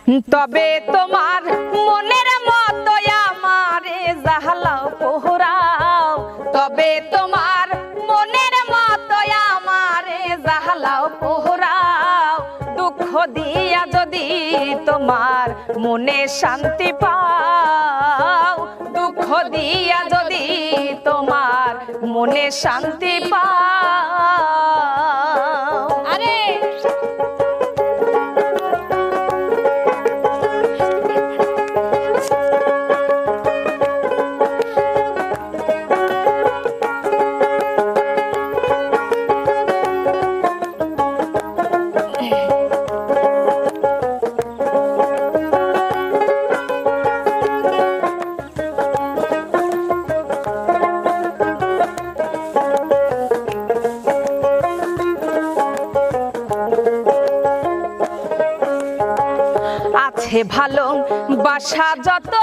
তবে তোমার মনের মতো আমারে জাহালাও পোহরাও, তবে তোমার মনের মতো আমারে জাহালাও পোহরাও। দুঃখ দিয়া যদি তোমার মনে শান্তি পাও, দুঃখ দিয়া যদি তোমার মনে শান্তি পাও। আরে আছে ভালো বাসা যত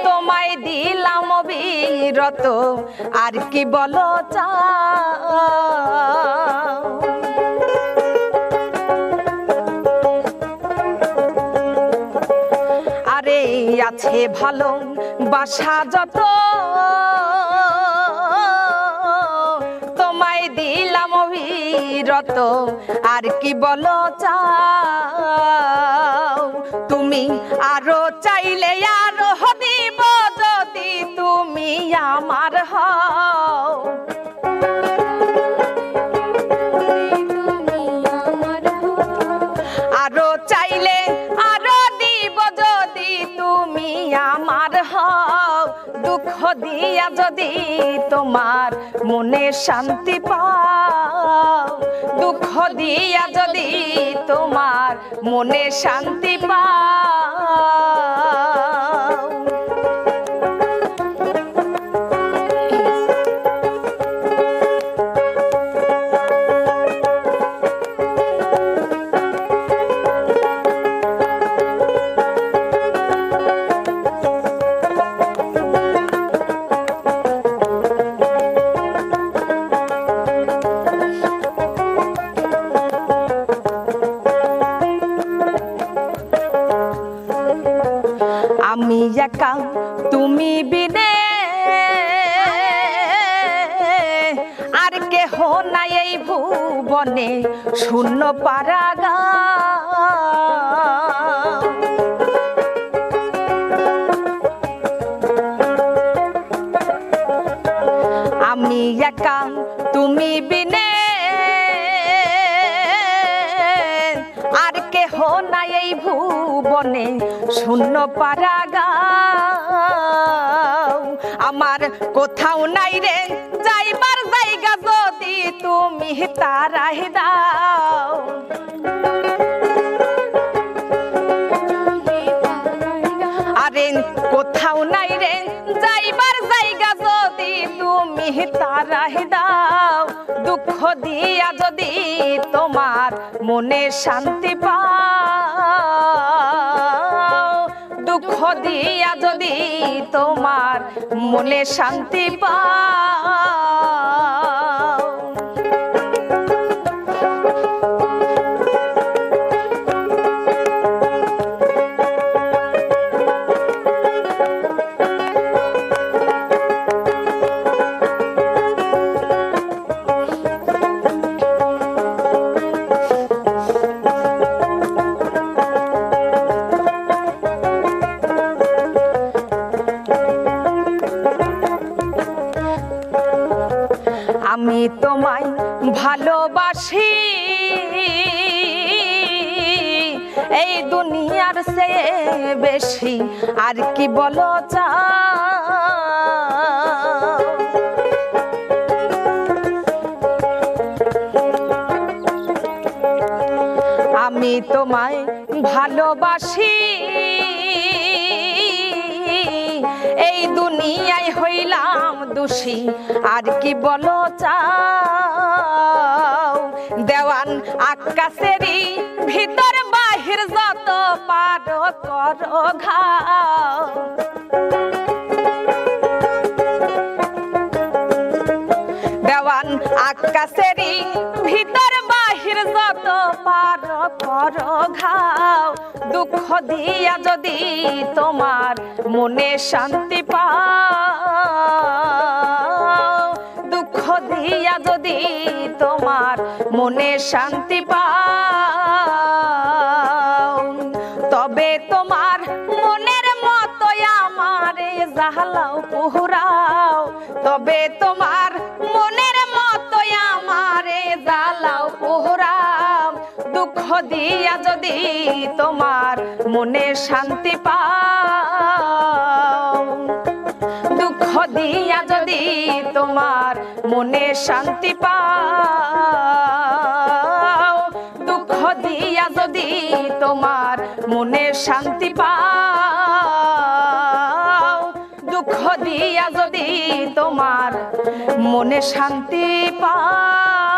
তোমায় দিলাম অবিরত, আর কি বলো চাও। আরে আছে ভালো বাসা যত তোমায় দিলাম অবিরত, আর কি বলো চাও। তুমি আরো চাইলে আরো দিব যদি তুমি আমার হও। আরো চাইলে আরো দিব যদি তুমি আমার হও। দুঃখ দিয়া যদি তোমার মনে শান্তি পাও, দুঃখ দিয়া যদি তোমার মনে শান্তি পাও। আমি একা তুমি বিনে আর কেহ নাই এই ভুবনে, শূন্য পারাগা। আমি একা তুমি বিনে আর কেহ নাই এই ভুবনে, শূন্য পারাগাও। আমার কোথাও নাই রে যাইবার জায়গা যদি তুমি তারাই দাও। আরে কোথাও নাই রে যাইবার জায়গা যদি তুমি তারাই দাও। দুঃখ দিয়া যদি তোমার মনে শান্তি পাও, দুঃখ দিয়া যদি তোমার মনে শান্তি পাও। আমি তোমায় ভালোবাসি এই দুনিয়ার চেয়ে বেশি, আর কি বলো চাও। আমি তোমায় ভালোবাসি এই দুনিয়ায় হইলাম দোষী, আর কি বলো চাও। দেওয়ান আকাশেরই ভিতর বাহির যত পারো করো ঘাও। দেওয়ান আকাশেরই ভিতর বাহির যত পারো বড় ঘাও দুঃখ দিয়া যদি তোমার মনে শান্তি পাও দুঃখ দিয়া যদি তোমার মনে শান্তি পাও তবে তোমার মনের মতো আমারে জ্বালাও পুরাও তবে তোমার মনের মতো আমারে জ্বালাও পুরাও দুঃখ দিয়া যদি তোমার মনে শান্তি পাও দুঃখ দিয়া যদি তোমার মনে শান্তি পাও দুঃখ দিয়া যদি তোমার মনে শান্তি পাও দুঃখ দিয়া যদি তোমার মনে শান্তি পাও।